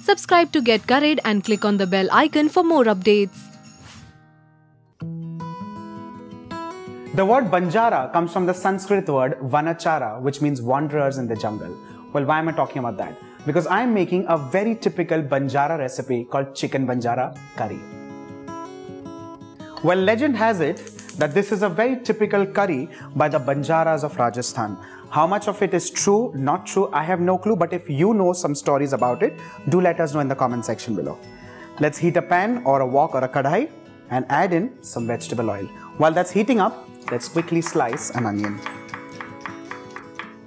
Subscribe to Get Curried and click on the bell icon for more updates. The word Banjara comes from the Sanskrit word Vanachara, which means wanderers in the jungle. Well, why am I talking about that? Because I am making a very typical Banjara recipe called Chicken Banjara Curry. Well, legend has it that this is a very typical curry by the Banjaras of Rajasthan. How much of it is true, not true, I have no clue, but if you know some stories about it, do let us know in the comment section below. Let's heat a pan or a wok or a kadhai and add in some vegetable oil. While that's heating up, let's quickly slice an onion.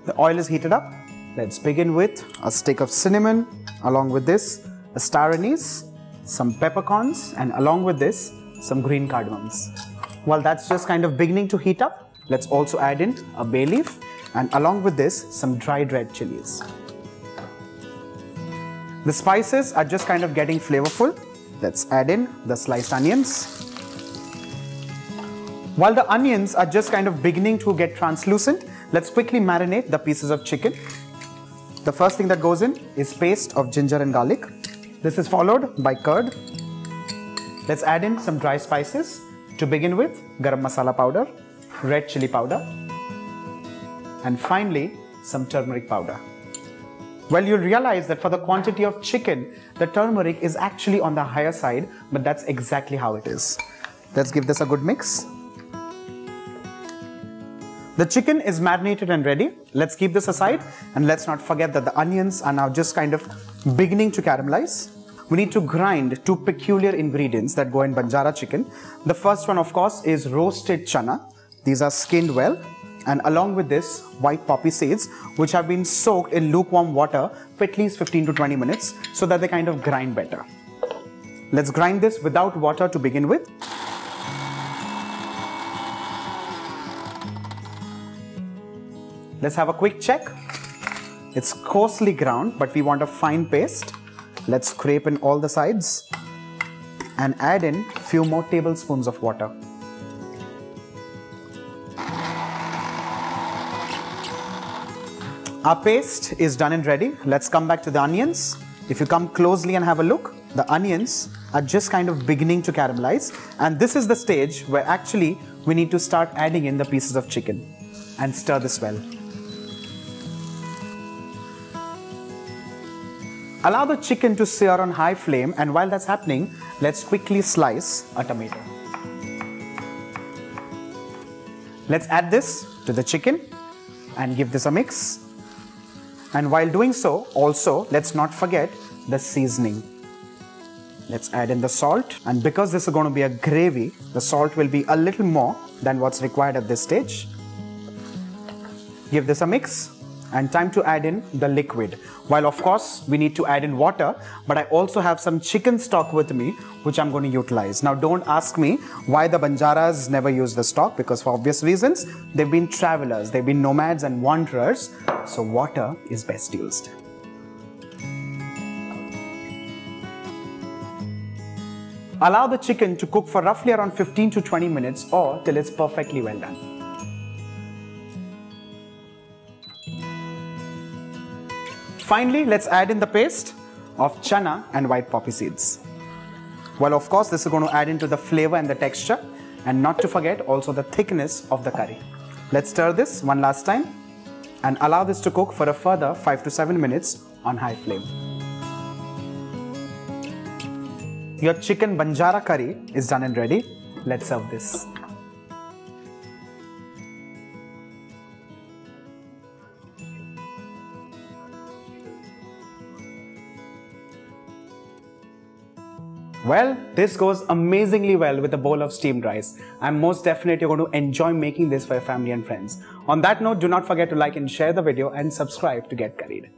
The oil is heated up. Let's begin with a stick of cinnamon, along with this, a star anise, some peppercorns, and along with this, some green cardamoms. While that's just kind of beginning to heat up, let's also add in a bay leaf, and along with this, some dried red chillies. The spices are just kind of getting flavorful. Let's add in the sliced onions. While the onions are just kind of beginning to get translucent, let's quickly marinate the pieces of chicken. The first thing that goes in is paste of ginger and garlic. This is followed by curd. Let's add in some dry spices. To begin with, garam masala powder, red chili powder, and finally some turmeric powder. Well, you'll realize that for the quantity of chicken, the turmeric is actually on the higher side, but that's exactly how it is. Let's give this a good mix. The chicken is marinated and ready. Let's keep this aside, and let's not forget that the onions are now just kind of beginning to caramelize. We need to grind two peculiar ingredients that go in Banjara chicken. The first one, of course, is roasted chana. These are skinned well, and along with this, white poppy seeds, which have been soaked in lukewarm water for at least 15 to 20 minutes so that they kind of grind better. Let's grind this without water to begin with. Let's have a quick check. It's coarsely ground, but we want a fine paste. Let's scrape in all the sides and add in a few more tablespoons of water. Our paste is done and ready. Let's come back to the onions. If you come closely and have a look, the onions are just kind of beginning to caramelize, and this is the stage where actually we need to start adding in the pieces of chicken and stir this well. Allow the chicken to sear on high flame, and while that's happening, let's quickly slice a tomato. Let's add this to the chicken and give this a mix. And while doing so, also, let's not forget the seasoning. Let's add in the salt, and because this is going to be a gravy, the salt will be a little more than what's required at this stage. Give this a mix. And time to add in the liquid. While of course we need to add in water, but I also have some chicken stock with me which I'm going to utilize. Now don't ask me why the Banjaras never use the stock, because for obvious reasons, they've been travelers, they've been nomads and wanderers, so water is best used. Allow the chicken to cook for roughly around 15 to 20 minutes or till it's perfectly well done. Finally, let's add in the paste of chana and white poppy seeds. Well, of course, this is going to add into the flavor and the texture, and not to forget also the thickness of the curry. Let's stir this one last time and allow this to cook for a further 5 to 7 minutes on high flame. Your chicken Banjara curry is done and ready. Let's serve this. Well, this goes amazingly well with a bowl of steamed rice. I'm most definitely going to enjoy making this for your family and friends. On that note, do not forget to like and share the video and subscribe to Get Curried.